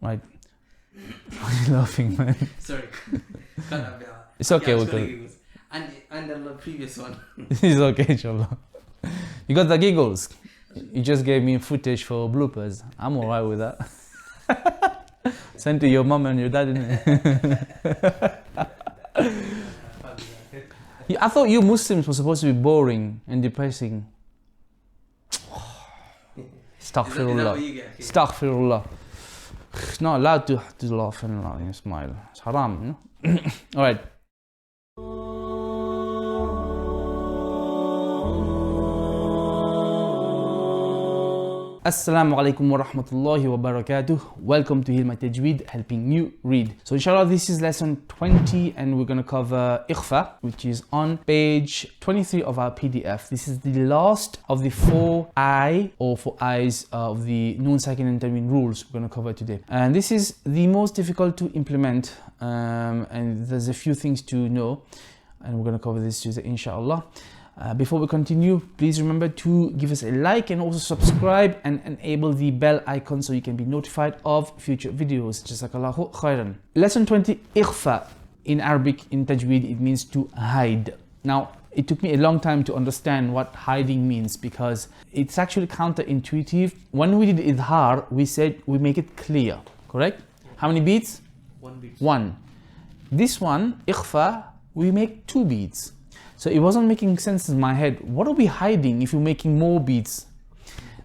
Right. Why are you laughing, man? Sorry. It's okay. Yeah, Okay. and the previous one. It's okay, inshallah. You got the giggles. You just gave me footage for bloopers. I'm alright with that. Send to your mom and your dad, innit? I thought you Muslims were supposed to be boring and depressing. Astaghfirullah. Astaghfirullah. It's not allowed to laugh and smile. It's haram, you know? Alright. Assalamu alaikum wa rahmatullahi wa barakatuh. Welcome to HealMyTajweed, helping you read. So inshallah, this is lesson 20 and we're going to cover Ikhfa, which is on page 23 of our PDF. This is the last of the 4 eyes of the Noon, Saakin and Tanween rules we're going to cover today. And this is the most difficult to implement, and there's a few things to know, and we're going to cover this today, Insha Allah. Before we continue, please remember to give us a like and also subscribe and enable the bell icon so you can be notified of future videos. Jazakallahu khairan. Lesson 20, Ikhfa. In Arabic, in Tajweed, it means to hide. Now, it took me a long time to understand what hiding means because it's actually counterintuitive. When we did Izhar, we said we make it clear, correct? How many beats? 1 beat. 1. This one, Ikhfa, we make 2 beats. So it wasn't making sense in my head. What are we hiding if you're making more beats?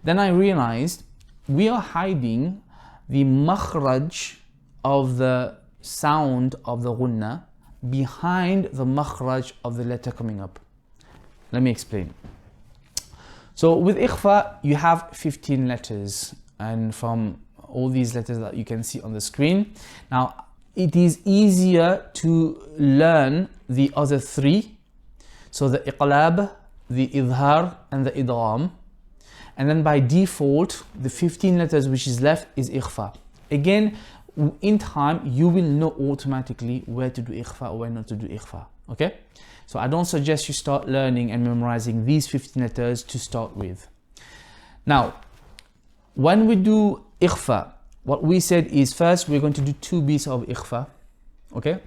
Then I realized we are hiding the makhraj of the sound of the gunna behind the makhraj of the letter coming up. Let me explain. So with Ikhfa, you have 15 letters, and from all these letters that you can see on the screen. Now, it is easier to learn the other 3. So the iqlab, the izhar and the idgham. And then by default, the 15 letters which is left is ikhfa. Again, in time, you will know automatically where to do ikhfa or where not to do ikhfa. Okay? So I don't suggest you start learning and memorizing these 15 letters to start with. Now, when we do ikhfa, what we said is first we're going to do 2 beats of ikhfa. Okay?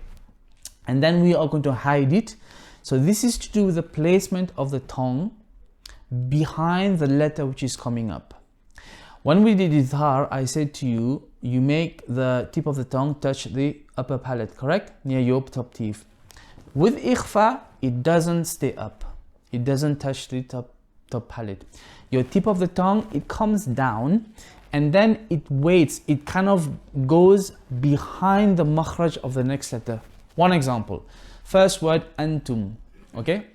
And then we are going to hide it. So this is to do with the placement of the tongue behind the letter which is coming up. When we did Izhar, I said to you, you make the tip of the tongue touch the upper palate, correct? Near your top teeth. With Ikhfa, it doesn't stay up. It doesn't touch the top palate. Your tip of the tongue, it comes down and then it waits. It kind of goes behind the makhraj of the next letter. One example. First word, antum, okay?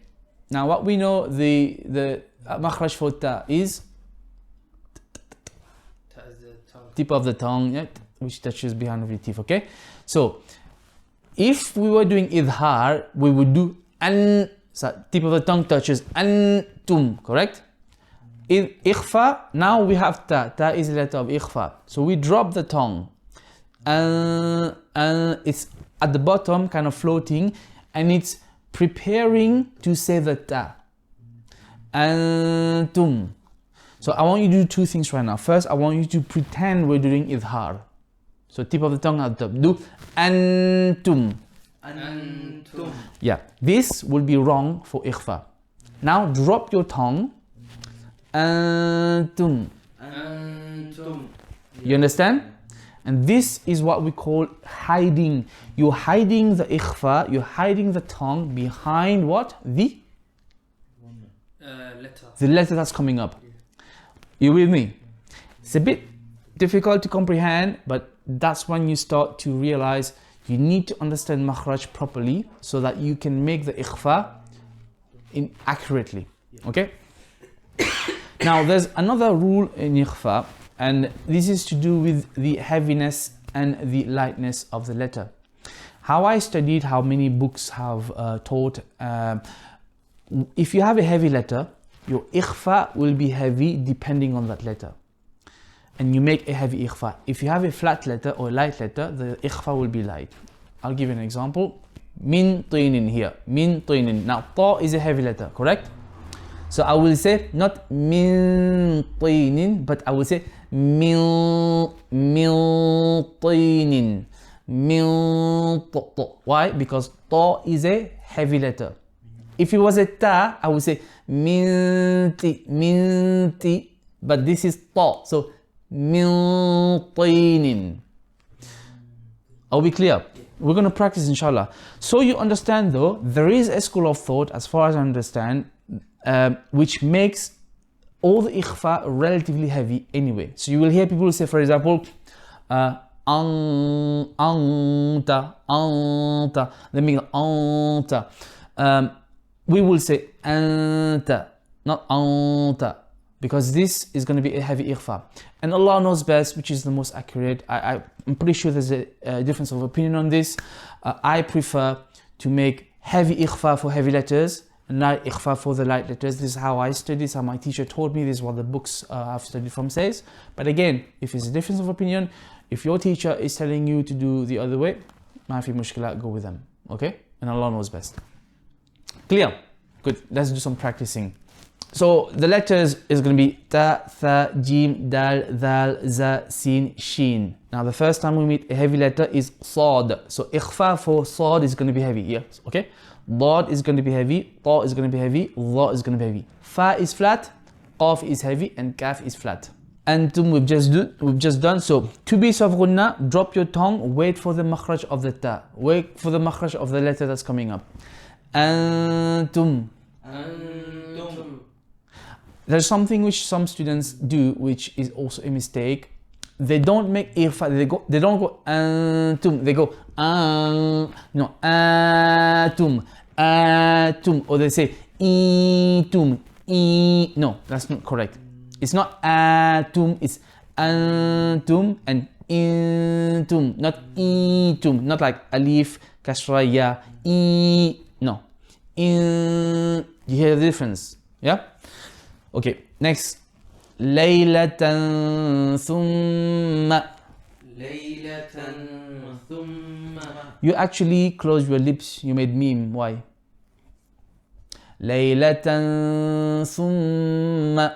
Now what we know, the makhraj for ta is tip of the tongue, yeah, which touches behind of your teeth, okay? So, if we were doing izhar, we would do an, so tip of the tongue touches antum, correct? In ikhfa, now we have ta. Ta is a letter of ikhfa. So we drop the tongue. And it's at the bottom, kind of floating, and it's preparing to say the ta. Antum. So I want you to do 2 things right now. First, I want you to pretend we're doing izhar. So tip of the tongue at the top. Do antum. Antum. Yeah, this will be wrong for ikhfa. Now drop your tongue. Antum. Antum. You understand? And this is what we call hiding. You're hiding the ikhfa, you're hiding the tongue behind what? The Letter. The letter that's coming up. You with me? It's a bit difficult to comprehend, but that's when you start to realize you need to understand makhraj properly so that you can make the ikhfa accurately. Okay? Now there's another rule in ikhfa, and this is to do with the heaviness and the lightness of the letter. How I studied, how many books have taught, if you have a heavy letter, your ikhfa will be heavy depending on that letter. And you make a heavy ikhfa. If you have a flat letter or a light letter, the ikhfa will be light. I'll give you an example. Min tinin here. Min tinin. Now, ta is a heavy letter, correct? So I will say not min tinin, but I will say min min tinin. Why? Because ta is a heavy letter. If it was a ta, I would say minti, minti, but this is ta, so min tinin. Are we clear? We're going to practice inshallah. So you understand though, there is a school of thought, as far as I understand, which makes all the ikhfa relatively heavy anyway. So you will hear people say, for example, anta, anta, let me go, anta. We will say anta, not anta, because this is going to be a heavy ikhfa. And Allah knows best which is the most accurate. I'm pretty sure there's a difference of opinion on this. I prefer to make heavy ikhfa for heavy letters and light ikhfa for the light letters. This is how I study, this is how my teacher taught me, this is what the books I've studied from says. But again, if it's a difference of opinion, if your teacher is telling you to do the other way, ma fi mushkila, go with them, okay? And Allah knows best. Clear? Good, let's do some practicing. So the letters is going to be ta, tha, jim, dal, dhal, za, sin, shin. Now the first time we meet a heavy letter is sad. So ikhfa for sad is going to be heavy, yes, okay? Dad is going to be heavy, ta is going to be heavy, dha is going to be heavy. Fa is flat, qaf is heavy, and kaf is flat. Antum we've just done. So two beats of ghunna, drop your tongue, wait for the makhraj of the ta. Wait for the makhraj of the letter that's coming up. Antum. Antum. There's something which some students do, which is also a mistake. They don't make ikhfa. They don't go antum. They go no atum, atum, or they say itum, no, that's not correct. It's not atum. It's antum and intum, not itum. Not like alif, kasra, ya, no. You hear the difference? Yeah. Okay, next. Laylatan thumma. Laylatan thumma. You actually closed your lips. You made meme. Why? Laylatan thumma.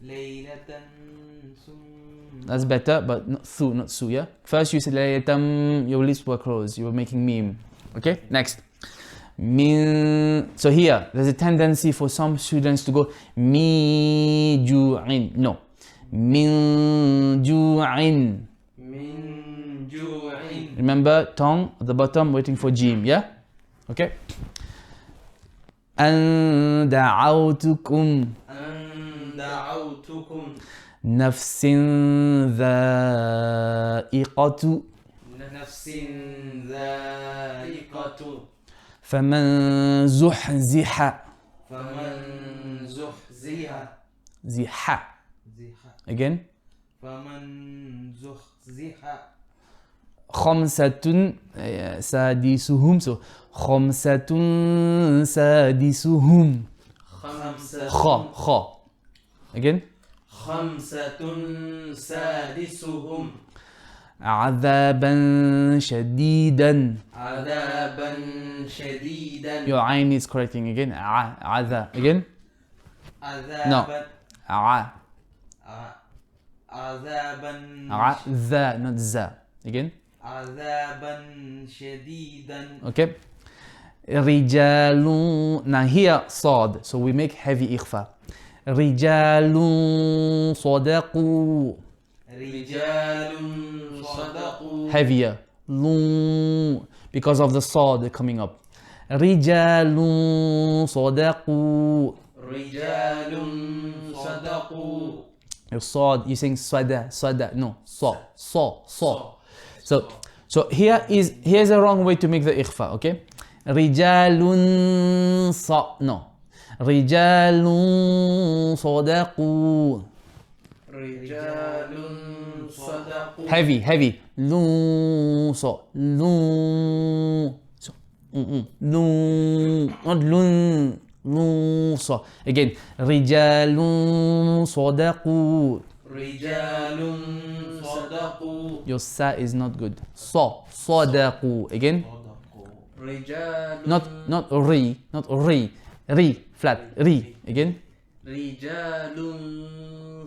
Laylatan thumma. That's better, but not su, yeah? First you said laylatam, your lips were closed. You were making meme. Okay, next. Min. So here, there's a tendency for some students to go mi ju'in. No. Min ju'in. Min ju'in. Remember, tongue at the bottom, waiting for jim, yeah? Okay. An da'awtukum. An da'awtukum. Nafsin dha'iqatu. Nafsin dha'iqatu. فمن زحزح. فمن زحزح. زح. Again. فمن زحزح. خمسة سادسهم. So خمسة سادسهم. خ. Again. خمسة سادسهم. عذابا شديدا. عذابا شديدا. Your ayn is correcting again. عذا. Again. عذابا. No. عذابا. عذا, not za. Again. عذابا شديدا. Okay. رجال. Now here صاد. So we make heavy ikhfa. رجال صدقوا. رجال صدقوا. Heavier. Because of the صاد coming up. رجال صدقوا. رجال صدقوا. Your صاد, you're saying sada. No. So here's a wrong way to make the ikhfa, okay? رجال no. رجال صدقوا. رجال صدقوا. Heavy. Not so. Again. رجال صدقوا. رجال صدقوا. Your sa is not good. صدقوا. Again. رجال. Not ri. Ri. Flat. Ri. Again. رجال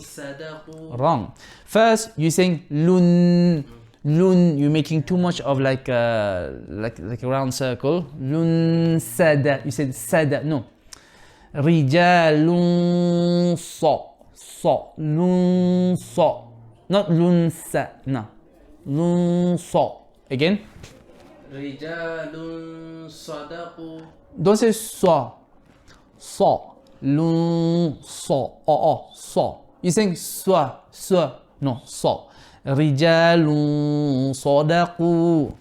صدقوا. Wrong. First, you're saying lun. Lun, you're making too much of like a round circle. Lun sada. You said sada. No. Rijalun so. So. Lun so. Not lun sa. No. Lun so. Again. رجال صدقوا. Don't say so. So. Lun so. Oh. So. You're saying so. So. No. So. Rijalun sadaqu.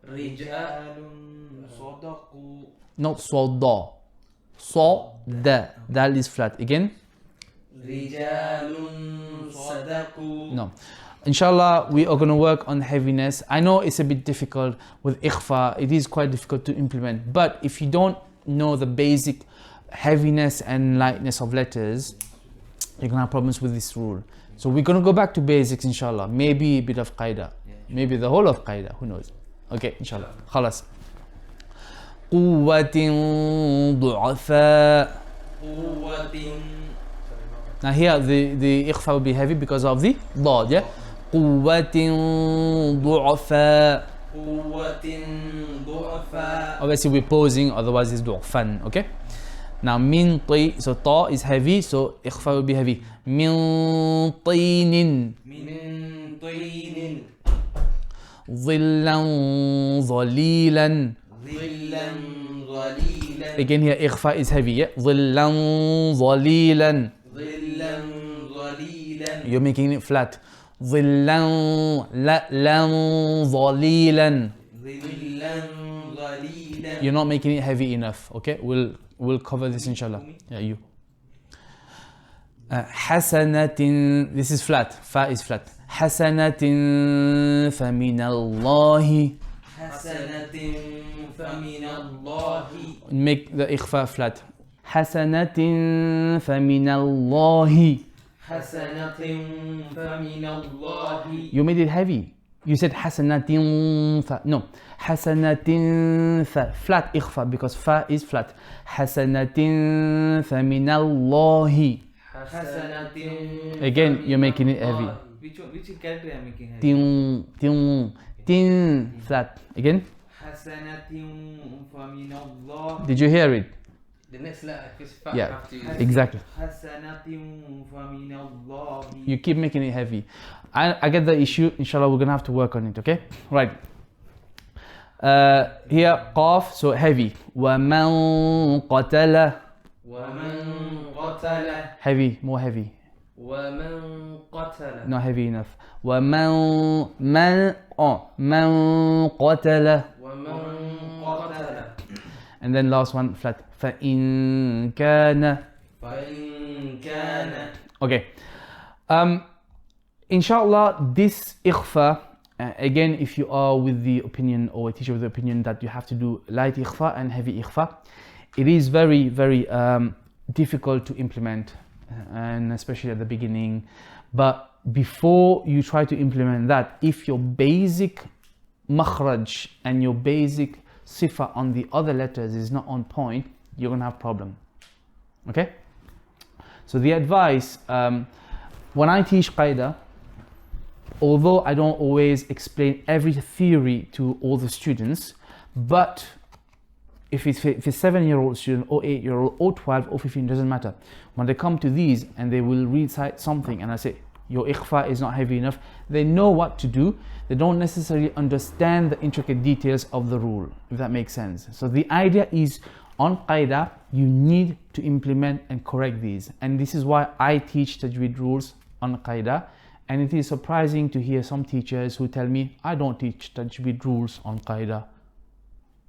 رجال صدقوا. Not soda. Soda. Dal is flat. Again. رجال صدقوا. No. Inshallah, we are going to work on heaviness. I know it's a bit difficult with Ikhfa. It is quite difficult to implement. But if you don't know the basic heaviness and lightness of letters, you're going to have problems with this rule. So we're going to go back to basics, inshallah. Maybe a bit of Qaidah. Maybe the whole of Qaidah. Who knows? Okay, inshallah. Khalas. قوة ضعفاء. قوة. Now here the Ikhfa will be heavy because of the Dad, yeah? قوة ضعفاء. قوة ضعفاء. Obviously we're pausing, otherwise it's ضعفا, okay? Now min طي, so ta is heavy, so Ikhfa will be heavy. من طين. من طين. ظلا ظليلا. ظلا ظليلا. Again here Ikhfa is heavy, yeah? ظلا ظليلا. ظلا ظليلا. You're making it flat. ظلا لألا ظليلا. ظلا ظليلا. You're not making it heavy enough, okay? We'll cover this inshallah. Yeah, you. حسنة, this is flat. Fa is flat. حسنة فمن الله. حسنة فمن الله. Make the Ikhfa flat. حسنة فمن الله. حسنة فمن الله. You made it heavy. You said حسنة fa. No. حسنة fa. Flat Ikhfa because fa is flat. حسنة فمن الله. حسنة. Again, you're making it heavy. Which character am I making heavy? Tin, tin, tin, flat. Again. حسنة فمن الله. Did you hear it? The next letter is fa. Yeah, Have to use. exactly. حسنة فمن الله. You keep making it heavy. I get the issue. Inshallah, we're gonna have to work on it. Okay. Right. Here qaf, so heavy. ومن قتل. ومن قتل. Heavy, more heavy. ومن قتل. Not heavy enough. ومن من قتل. ومن قتل. And then last one flat. فإن كان. فإن كان. Okay. Inshallah, this Ikhfa, again, if you are with the opinion or a teacher with the opinion that you have to do light Ikhfa and heavy Ikhfa, it is very, very difficult to implement, and especially at the beginning. But before you try to implement that, if your basic makhraj and your basic sifa on the other letters is not on point, you're gonna have problem. Okay? So the advice, when I teach Qaidah, although I don't always explain every theory to all the students, but if it's a 7-year-old student or 8-year-old or 12 or 15, doesn't matter. When they come to these and they will recite something and I say, your Ikhfa is not heavy enough, they know what to do. They don't necessarily understand the intricate details of the rule, if that makes sense. So the idea is, on Qaidah, you need to implement and correct these. And this is why I teach Tajweed rules on Qaidah. And it is surprising to hear some teachers who tell me, I don't teach Tajweed rules on Qaidah,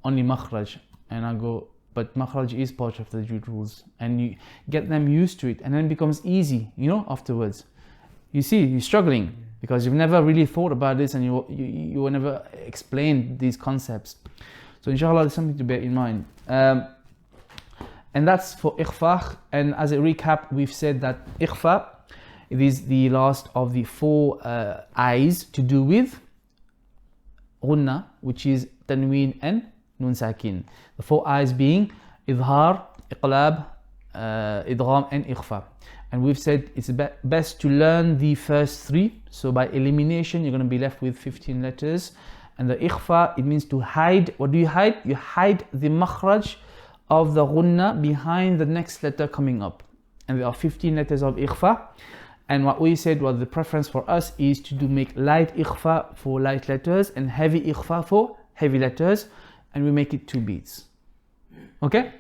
only Makhraj. And I go, but Makhraj is part of the Tajweed rules. And you get them used to it, and then it becomes easy, you know, afterwards. You see, you're struggling because you've never really thought about this and you were never explained these concepts. So inshallah, there's something to bear in mind. And that's for Ikhfa. And as a recap, we've said that Ikhfa, it is the last of the 4 eyes to do with Ghunna, which is Tanween and Nun Saakin. The 4 eyes being Izhar, Iqlab, idgham and ikhfa. And we've said it's best to learn the first 3. So by elimination, you're going to be left with 15 letters. And the ikhfa, it means to hide. What do you hide? You hide the makhraj of the ghunna behind the next letter coming up. And there are 15 letters of ikhfa. And what we said was the preference for us is to make light ikhfa for light letters and heavy ikhfa for heavy letters. And we make it 2 beats. Okay?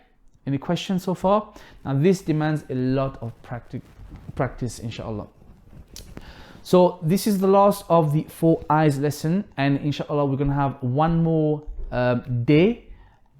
Any questions so far? Now this demands a lot of practice, inshallah. So this is the last of the 4 eyes lesson, and inshallah we're going to have one more day,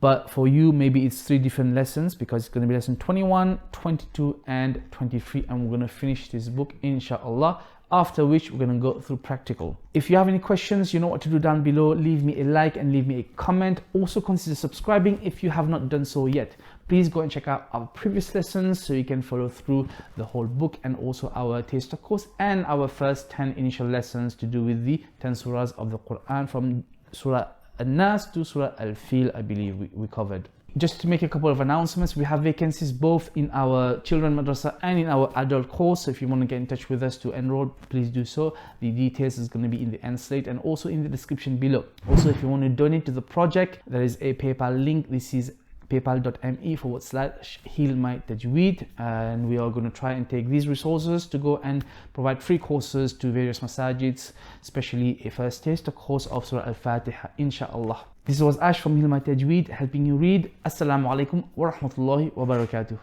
but for you maybe it's 3 different lessons, because it's going to be lesson 21, 22 and 23, and we're going to finish this book inshallah, after which we're going to go through practical. If you have any questions, you know what to do down below. Leave me a like and leave me a comment. Also consider subscribing if you have not done so yet. Please go and check out our previous lessons so you can follow through the whole book, and also our taster course and our first 10 initial lessons to do with the 10 surahs of the Quran, from Surah An-Nas to Surah Al-Fil, I believe we covered. Just to make a couple of announcements, we have vacancies both in our children madrasa and in our adult course. So if you want to get in touch with us to enroll, please do so. The details is going to be in the end slate and also in the description below. Also, if you want to donate to the project, there is a PayPal link. This is paypal.me/HealMyTajweed, and we are going to try and take these resources to go and provide free courses to various masajids, especially a first taster course of Surah Al-Fatiha, Insha Allah. This was Ash from HealMyTajweed, helping you read. Assalamu alaikum wa rahmatullahi wa barakatuh.